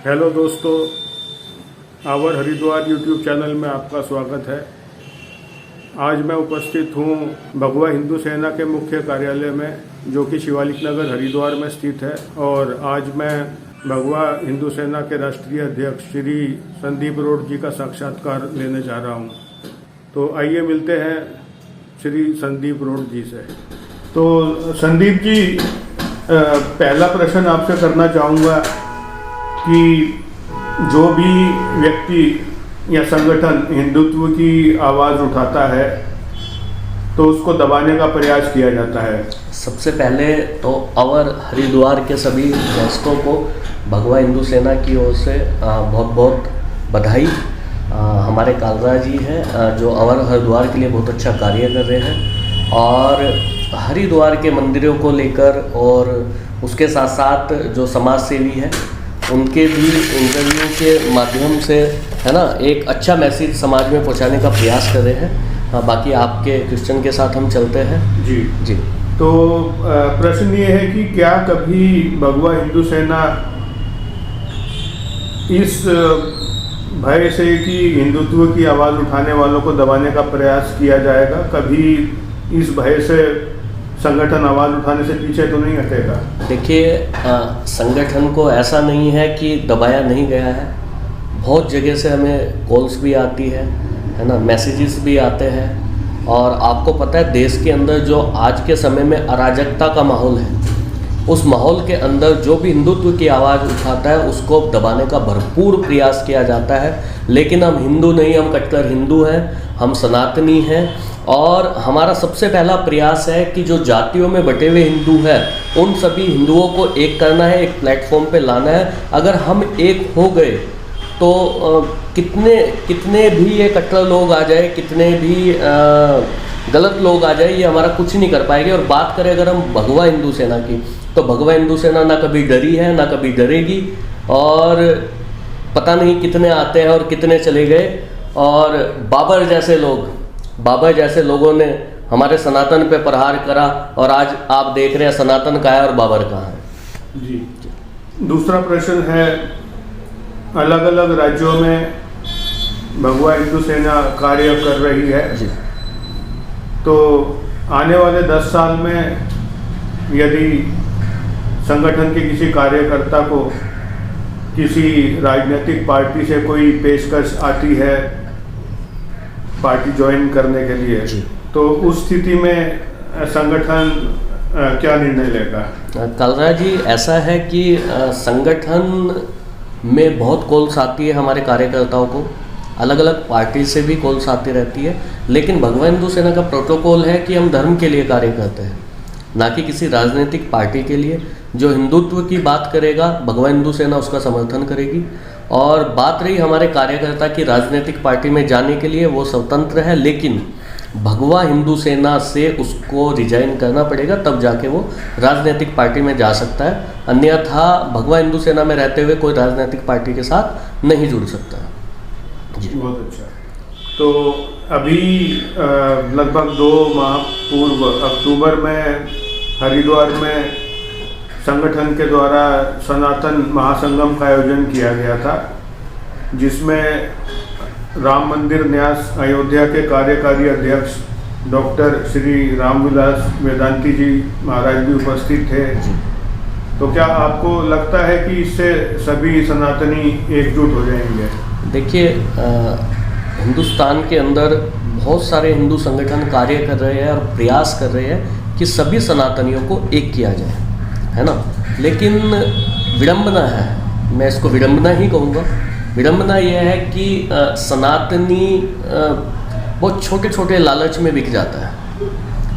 Hello दोस्तों, our Haridwar YouTube channel में आपका स्वागत है। आज मैं उपस्थित हूँ भगवा हिंदू सेना के मुख्य कार्यालय में, जो कि शिवालिक नगर हरिद्वार में स्थित है। और आज मैं भगवा हिंदू सेना के राष्ट्रीय अध्यक्ष श्री संदीप रोड जी का साक्षात्कार लेने जा रहा हूँ। तो आइए मिलते हैं श्री संदीप रोड जी से। तो संदीप जी, पहला प्रश्न आपसे करना चाहूँगा कि जो भी व्यक्ति या संगठन हिंदुत्व की आवाज़ उठाता है तो उसको दबाने का प्रयास किया जाता है। सबसे पहले तो आवर हरिद्वार के सभी दोस्तों को भगवा हिंदू सेना की ओर से बहुत बहुत बधाई। हमारे कालरा जी हैं जो आवर हरिद्वार के लिए बहुत अच्छा कार्य कर रहे हैं, और हरिद्वार के मंदिरों को लेकर और उसके साथ साथ जो समाज सेवी हैं उनके भी इंटरव्यू के माध्यम से, है ना, एक अच्छा मैसेज समाज में पहुंचाने का प्रयास कर रहे हैं। बाकी आपके क्वेश्चन के साथ हम चलते हैं। जी जी। तो प्रश्न ये है कि क्या कभी भगवा हिंदू सेना इस भय से कि हिंदुत्व की आवाज़ उठाने वालों को दबाने का प्रयास किया जाएगा, कभी इस भय से संगठन आवाज़ उठाने से पीछे तो नहीं हटेगा? देखिए, संगठन को ऐसा नहीं है कि दबाया नहीं गया है। बहुत जगह से हमें कॉल्स भी आती है ना, मैसेजेस भी आते हैं। और आपको पता है, देश के अंदर जो आज के समय में अराजकता का माहौल है, उस माहौल के अंदर जो भी हिंदुत्व की आवाज़ उठाता है उसको दबाने का भरपूर प्रयास किया जाता है। लेकिन हम हिंदू नहीं, हम कट्टर हिंदू हैं, हम सनातनी हैं। और हमारा सबसे पहला प्रयास है कि जो जातियों में बटे हुए हिंदू हैं उन सभी हिंदुओं को एक करना है, एक प्लेटफॉर्म पे लाना है। अगर हम एक हो गए तो कितने भी ये कट्टर लोग आ जाए, कितने भी गलत लोग आ जाए, ये हमारा कुछ नहीं कर पाएंगे। और बात करें अगर हम भगवा हिंदू सेना की, तो भगवा हिंदू सेना ना कभी डरी है ना कभी डरेगी। और पता नहीं कितने आते हैं और कितने चले गए। और बाबर जैसे लोगों ने हमारे सनातन पे प्रहार करा, और आज आप देख रहे हैं सनातन कहाँ है और बाबर कहाँ है। जी। दूसरा प्रश्न है, अलग अलग राज्यों में भगवा हिंदू सेना कार्य कर रही है जी। तो आने वाले 10 साल में यदि संगठन के किसी कार्यकर्ता को किसी राजनीतिक पार्टी से कोई पेशकश आती है पार्टी ज्वाइन करने के लिए, तो उस स्थिति में संगठन क्या निर्णय लेगा? कालरा जी, ऐसा है कि संगठन में बहुत कॉल्स आती है हमारे कार्यकर्ताओं को, अलग अलग पार्टी से भी कॉल्स आती रहती है। लेकिन भगवा हिंदू सेना का प्रोटोकॉल है कि हम धर्म के लिए कार्य करते हैं, ना कि किसी राजनीतिक पार्टी के लिए। जो हिंदुत्व की बात करेगा, भगवा हिंदू सेना उसका समर्थन करेगी। और बात रही हमारे कार्यकर्ता की राजनीतिक पार्टी में जाने के लिए, वो स्वतंत्र है, लेकिन भगवा हिंदू सेना से उसको रिजाइन करना पड़ेगा, तब जाके वो राजनीतिक पार्टी में जा सकता है। अन्यथा भगवा हिंदू सेना में रहते हुए कोई राजनीतिक पार्टी के साथ नहीं जुड़ सकता है। जी, बहुत अच्छा। तो अभी लगभग 2 माह पूर्व अक्टूबर में हरिद्वार में संगठन के द्वारा सनातन महासंगम का आयोजन किया गया था, जिसमें राम मंदिर न्यास अयोध्या के कार्यकारी अध्यक्ष डॉक्टर श्री रामविलास वेदांती जी महाराज भी उपस्थित थे। तो क्या आपको लगता है कि इससे सभी सनातनी एकजुट हो जाएंगे? देखिए, हिंदुस्तान के अंदर बहुत सारे हिंदू संगठन कार्य कर रहे हैं और प्रयास कर रहे हैं कि सभी सनातनियों को एक किया जाए, है ना। लेकिन विडंबना है, मैं इसको विडंबना ही कहूँगा। विडंबना यह है कि सनातनी बहुत छोटे छोटे लालच में बिक जाता है,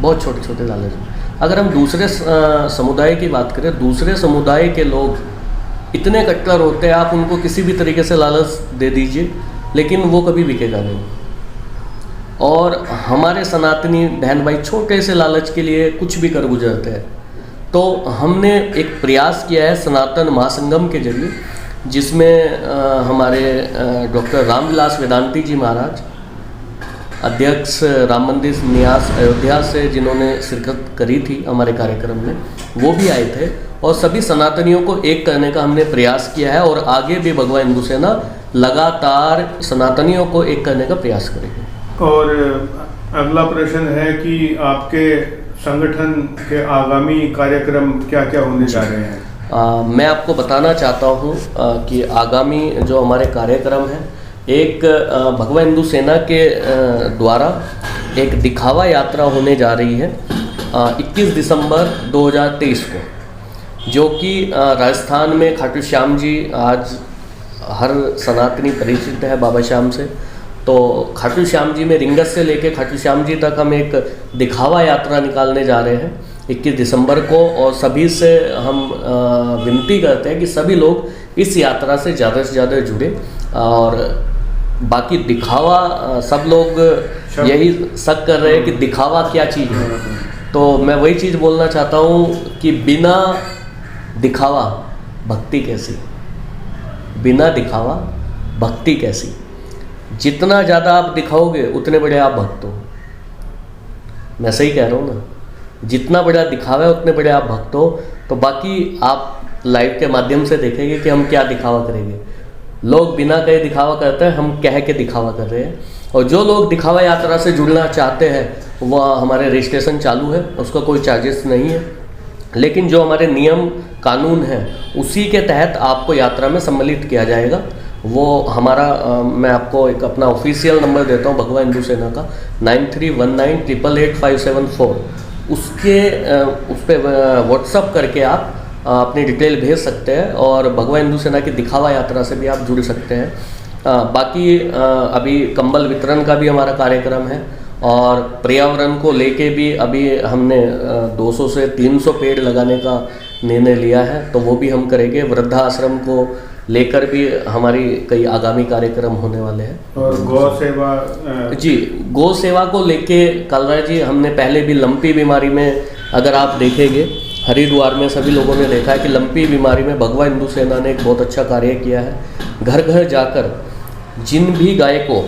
बहुत छोटे छोटे लालच में। अगर हम दूसरे समुदाय की बात करें, दूसरे समुदाय के लोग इतने कट्टर होते हैं, आप उनको किसी भी तरीके से लालच दे दीजिए, लेकिन वो कभी बिकेगा नहीं। और हमारे सनातनी बहन भाई छोटे से लालच के लिए कुछ भी कर गुजरते हैं। तो हमने एक प्रयास किया है सनातन महासंगम के जरिए, जिसमें हमारे डॉक्टर रामविलास वेदांती जी महाराज अध्यक्ष राम मंदिर न्यास अयोध्या से जिन्होंने शिरकत करी थी हमारे कार्यक्रम में, वो भी आए थे। और सभी सनातनियों को एक करने का हमने प्रयास किया है और आगे भी भगवा हिंदू सेना लगातार सनातनियों को एक करने का प्रयास करेगी। और अगला प्रश्न है कि आपके संगठन के आगामी कार्यक्रम क्या क्या होने जा रहे हैं? मैं आपको बताना चाहता हूँ कि आगामी जो हमारे कार्यक्रम हैं, एक भगवा हिंदू सेना के द्वारा एक दिखावा यात्रा होने जा रही है 21 दिसंबर 2023 को, जो कि राजस्थान में खाटू श्याम जी, आज हर सनातनी परिचित है बाबा श्याम से, तो खाटू श्याम जी में रिंगस से लेके खाटू श्याम जी तक हम एक दिखावा यात्रा निकालने जा रहे हैं 21 दिसंबर को। और सभी से हम विनती करते हैं कि सभी लोग इस यात्रा से ज़्यादा जुड़े। और बाकी दिखावा, सब लोग यही शक कर रहे हैं कि दिखावा क्या चीज़ है, तो मैं वही चीज़ बोलना चाहता हूँ कि बिना दिखावा भक्ति कैसी, बिना दिखावा भक्ति कैसी। जितना ज़्यादा आप दिखाओगे उतने बड़े आप भक्त हो। मैं सही कह रहा हूँ ना? जितना बड़ा दिखावा है उतने बड़े आप भक्त हो। तो बाकी आप लाइव के माध्यम से देखेंगे कि हम क्या दिखावा करेंगे। लोग बिना कहे दिखावा करते हैं, हम कह के दिखावा कर रहे हैं। और जो लोग दिखावा यात्रा से जुड़ना चाहते हैं, वह हमारे रजिस्ट्रेशन चालू है, उसका कोई चार्जेस नहीं है। लेकिन जो हमारे नियम कानून हैं उसी के तहत आपको यात्रा में सम्मिलित किया जाएगा। वो हमारा मैं आपको एक अपना ऑफिशियल नंबर देता हूँ भगवा हिंदू सेना का, 9319888574। उसके उस पर व्हाट्सअप करके आप अपनी डिटेल भेज सकते हैं और भगवा हिंदू सेना की दिखावा यात्रा से भी आप जुड़ सकते हैं। बाकी अभी कंबल वितरण का भी हमारा कार्यक्रम है और पर्यावरण को लेके भी अभी हमने 200 से 300 पेड़ लगाने का निर्णय लिया है, तो वो भी हम करेंगे। वृद्धाश्रम को लेकर भी हमारी कई आगामी कार्यक्रम होने वाले हैं। और गौ सेवा जी, गौ सेवा को लेके कालराज जी, हमने पहले भी लंपी बीमारी में, अगर आप देखेंगे हरिद्वार में सभी लोगों ने देखा है कि लंपी बीमारी में भगवा हिंदू सेना ने एक बहुत अच्छा कार्य किया है। घर घर जाकर जिन भी गाय को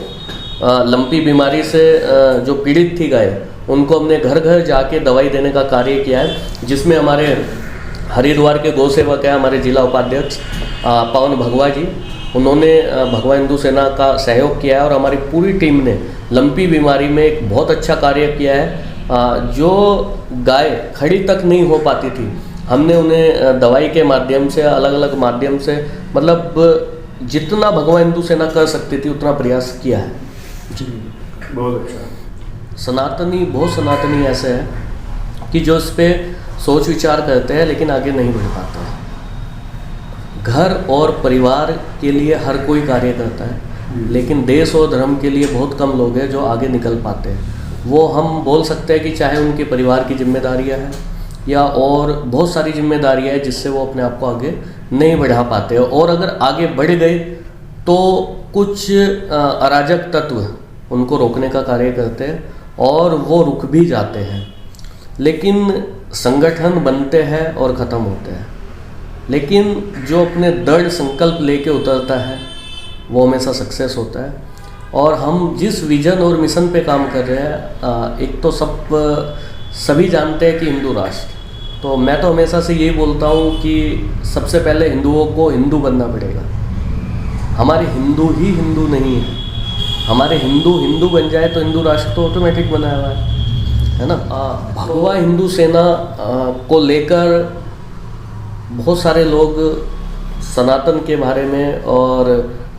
लंपी बीमारी से जो पीड़ित थी गाय, उनको हमने घर घर जाके दवाई देने का कार्य किया है, जिसमें हमारे हरिद्वार के गौ सेवक है, हमारे जिला उपाध्यक्ष पवन भगवा जी, उन्होंने भगवा हिंदू सेना का सहयोग किया है और हमारी पूरी टीम ने लंपी बीमारी में एक बहुत अच्छा कार्य किया है। जो गाय खड़ी तक नहीं हो पाती थी, हमने उन्हें दवाई के माध्यम से, अलग अलग माध्यम से, मतलब जितना भगवा हिंदू सेना कर सकती थी उतना प्रयास किया है। जी, बहुत अच्छा। सनातनी, बहुत सनातनी ऐसे हैं कि जो इस पर सोच विचार करते हैं लेकिन आगे नहीं बढ़ पाते हैं। घर और परिवार के लिए हर कोई कार्य करता है, लेकिन देश और धर्म के लिए बहुत कम लोग हैं जो आगे निकल पाते हैं। वो हम बोल सकते हैं कि चाहे उनके परिवार की जिम्मेदारियां हैं या और बहुत सारी जिम्मेदारियां हैं जिससे वो अपने आप को आगे नहीं बढ़ा पाते हैं। और अगर आगे बढ़ गए तो कुछ अराजक तत्व उनको रोकने का कार्य करते हैं और वो रुक भी जाते हैं। लेकिन संगठन बनते हैं और ख़त्म होते हैं, लेकिन जो अपने दृढ़ संकल्प लेके उतरता है वो हमेशा सक्सेस होता है। और हम जिस विजन और मिशन पे काम कर रहे हैं, एक तो सभी जानते हैं कि हिंदू राष्ट्र, तो मैं तो हमेशा से यही बोलता हूँ कि सबसे पहले हिंदुओं को हिंदू बनना पड़ेगा। हमारे हिंदू ही हिंदू नहीं है, हमारे हिंदू बन जाए तो हिंदू राष्ट्र तो ऑटोमेटिक बनाया हुआ है ना। भगवा हिंदू सेना को लेकर बहुत सारे लोग सनातन के बारे में और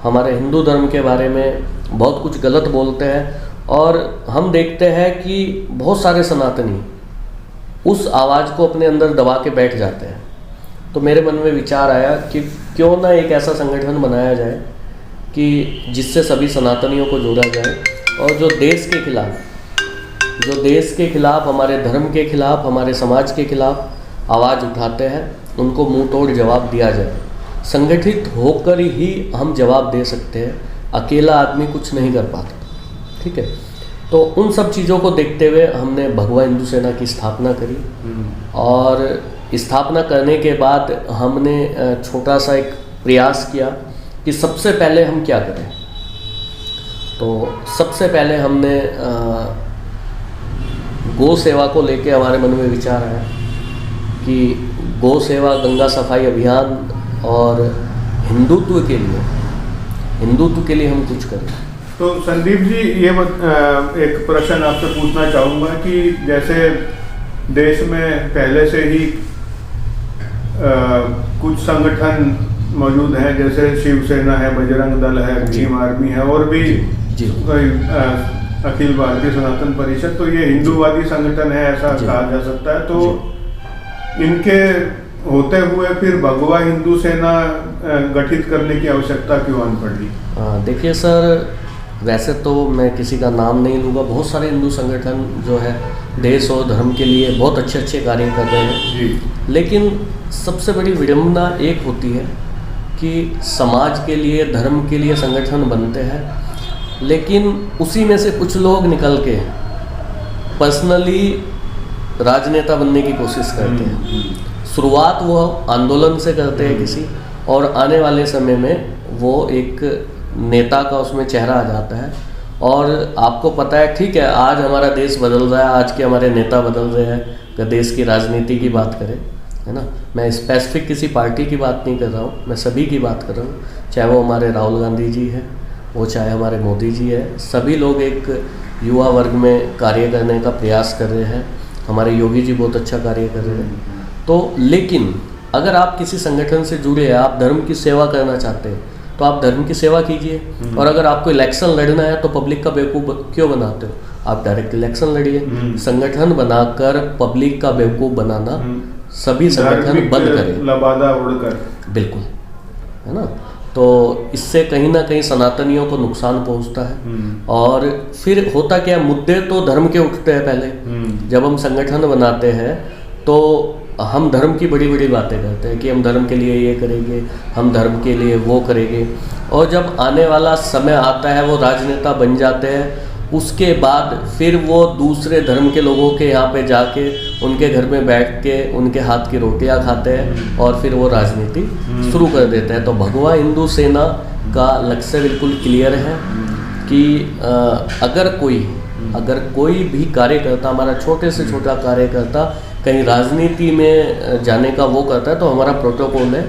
हमारे हिंदू धर्म के बारे में बहुत कुछ गलत बोलते हैं, और हम देखते हैं कि बहुत सारे सनातनी उस आवाज़ को अपने अंदर दबा के बैठ जाते हैं। तो मेरे मन में विचार आया कि क्यों ना एक ऐसा संगठन बनाया जाए कि जिससे सभी सनातनियों को जोड़ा जाए और जो देश के खिलाफ, हमारे धर्म के खिलाफ, हमारे समाज के खिलाफ आवाज़ उठाते हैं, उनको मुंह तोड़ जवाब दिया जाए। संगठित होकर ही हम जवाब दे सकते हैं, अकेला आदमी कुछ नहीं कर पाता। ठीक है, तो उन सब चीज़ों को देखते हुए हमने भगवा हिंदू सेना की स्थापना करी। और स्थापना करने के बाद हमने छोटा सा एक प्रयास किया कि सबसे पहले हम क्या करें। तो सबसे पहले हमने गौ सेवा को लेके हमारे मन में विचार आया कि गौ सेवा, गंगा सफाई अभियान और हिंदुत्व के लिए हम कुछ करें। तो संदीप जी, ये एक प्रश्न आपसे पूछना चाहूँगा कि जैसे देश में पहले से ही कुछ संगठन मौजूद हैं, जैसे शिवसेना है, बजरंग दल है, भीम आर्मी है और भी अखिल भारतीय सनातन परिषद, तो ये हिंदूवादी संगठन है ऐसा कहा जा सकता है। तो इनके होते हुए फिर भगवा हिंदू सेना गठित करने की आवश्यकता क्यों आन पड़ी? देखिए सर, वैसे तो मैं किसी का नाम नहीं लूँगा, बहुत सारे हिंदू संगठन जो है देश और धर्म के लिए बहुत अच्छे अच्छे कार्य कर रहे हैं जी। लेकिन सबसे बड़ी विडंबना एक होती है कि समाज के लिए, धर्म के लिए संगठन बनते हैं, लेकिन उसी में से कुछ लोग निकल के पर्सनली राजनेता बनने की कोशिश करते हैं। शुरुआत वो आंदोलन से करते हैं किसी, और आने वाले समय में वो एक नेता का उसमें चेहरा आ जाता है। और आपको पता है, ठीक है, आज हमारा देश बदल रहा है, आज के हमारे नेता बदल रहे हैं। अगर देश की राजनीति की बात करें, है ना, मैं स्पेसिफिक किसी पार्टी की बात नहीं कर रहा हूँ, मैं सभी की बात कर रहा हूँ। चाहे वो हमारे राहुल गांधी जी हैं, वो चाहे हमारे मोदी जी है, सभी लोग एक युवा वर्ग में कार्य करने का प्रयास कर रहे हैं। हमारे योगी जी बहुत अच्छा कार्य कर रहे हैं। तो लेकिन अगर आप किसी संगठन से जुड़े हैं, आप धर्म की सेवा करना चाहते हैं, तो आप धर्म की सेवा कीजिए। और अगर आपको इलेक्शन लड़ना है तो पब्लिक का बेवकूफ़ क्यों बनाते हो? आप डायरेक्ट इलेक्शन लड़िए। संगठन बनाकर पब्लिक का बेवकूफ़ बनाना सभी संगठन बंद करें, लबादा उड़कर, बिल्कुल, है ना। तो इससे कहीं ना कहीं सनातनियों को नुकसान पहुंचता है। और फिर होता क्या, मुद्दे तो धर्म के उठते हैं पहले। जब हम संगठन बनाते हैं तो हम धर्म की बड़ी बड़ी बातें करते हैं कि हम धर्म के लिए ये करेंगे, हम धर्म के लिए वो करेंगे। और जब आने वाला समय आता है, वो राजनेता बन जाते हैं, उसके बाद फिर वो दूसरे धर्म के लोगों के यहाँ पे जाके उनके घर में बैठ के उनके हाथ की रोटियां खाते हैं और फिर वो राजनीति शुरू कर देते हैं। तो भगवा हिंदू सेना का लक्ष्य बिल्कुल क्लियर है कि अगर कोई भी कार्यकर्ता, हमारा छोटे से छोटा कार्यकर्ता कहीं राजनीति में जाने का वो करता है, तो हमारा प्रोटोकॉल है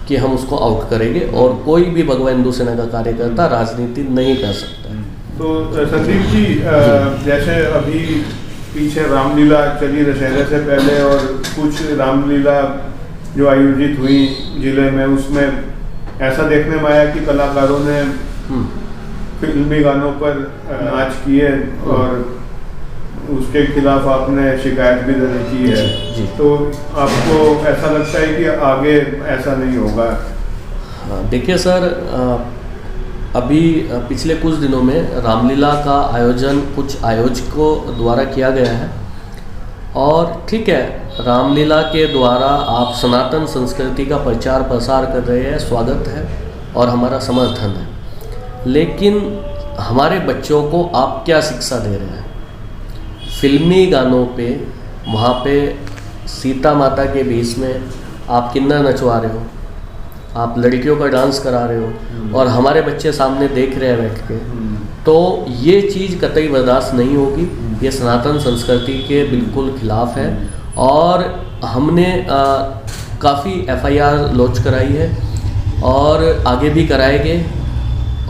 कि हम उसको आउट करेंगे और कोई भी भगवा हिंदू सेना का कार्यकर्ता राजनीति नहीं कर सकता। तो संदीप जी, जैसे अभी पीछे रामलीला चली दशहरे से पहले, और कुछ रामलीला जो आयोजित हुई जिले में, उसमें ऐसा देखने में आया कि कलाकारों ने फिल्मी गानों पर नाच किए और उसके खिलाफ आपने शिकायत भी दर्ज की है। जी। तो आपको ऐसा लगता है कि आगे ऐसा नहीं होगा? देखिए सर, अभी पिछले कुछ दिनों में रामलीला का आयोजन कुछ आयोजकों द्वारा किया गया है। और ठीक है, रामलीला के द्वारा आप सनातन संस्कृति का प्रचार प्रसार कर रहे हैं, स्वागत है और हमारा समर्थन है। लेकिन हमारे बच्चों को आप क्या शिक्षा दे रहे हैं? फिल्मी गानों पे, वहाँ पे सीता माता के बीच में आप किन्नर नचवा रहे हो, आप लड़कियों का डांस करा रहे हो और हमारे बच्चे सामने देख रहे हैं बैठ के, तो ये चीज़ कतई बर्दाश्त नहीं होगी। ये सनातन संस्कृति के बिल्कुल खिलाफ है। और हमने काफ़ी FIR लॉन्च कराई है और आगे भी कराएंगे,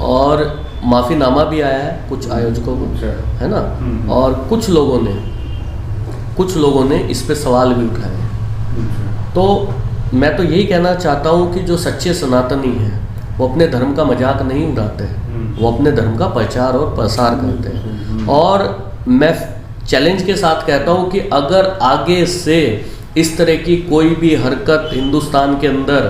और माफ़ीनामा भी आया है कुछ आयोजकों को, है ना। और कुछ लोगों ने इस पे सवाल भी उठाए हैं। तो मैं तो यही कहना चाहता हूँ कि जो सच्चे सनातनी हैं वो अपने धर्म का मजाक नहीं उड़ाते हैं, वो अपने धर्म का प्रचार और प्रसार करते हैं। और मैं चैलेंज के साथ कहता हूँ कि अगर आगे से इस तरह की कोई भी हरकत हिंदुस्तान के अंदर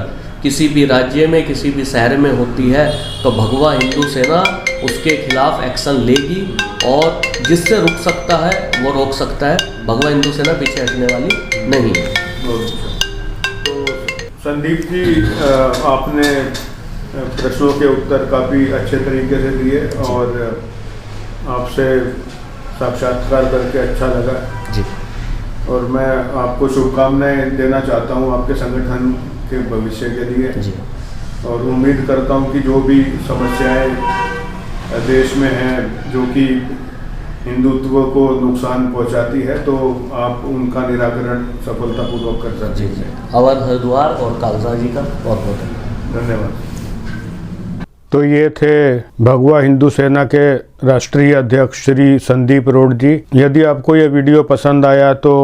किसी भी राज्य में, किसी भी शहर में होती है, तो भगवा हिंदू सेना उसके खिलाफ एक्शन लेगी और जिससे रुक सकता है वो रोक सकता है। भगवा हिंदू सेना पीछे हटने वाली नहीं है। तो संदीप जी, आपने प्रश्नों के उत्तर काफ़ी अच्छे तरीके से दिए और आपसे साक्षात्कार करके अच्छा लगा जी। और मैं आपको शुभकामनाएं देना चाहता हूं आपके संगठन के भविष्य के लिए जी। और उम्मीद करता हूं कि जो भी समस्याएं देश में हैं जो कि हिंदुत्व को नुकसान पहुंचाती है, तो आप उनका निराकरण सफलतापूर्वक कर सकते हैं। अवर हरिद्वार और कालसा जी का बहुत बहुत धन्यवाद। तो ये थे भगवा हिंदू सेना के राष्ट्रीय अध्यक्ष श्री संदीप रोड जी। यदि आपको ये वीडियो पसंद आया तो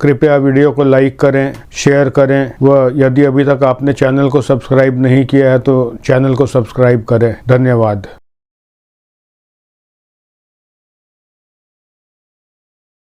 कृपया वीडियो को लाइक करें, शेयर करें व यदि अभी तक आपने चैनल को सब्सक्राइब नहीं किया है तो चैनल को सब्सक्राइब करें। धन्यवाद।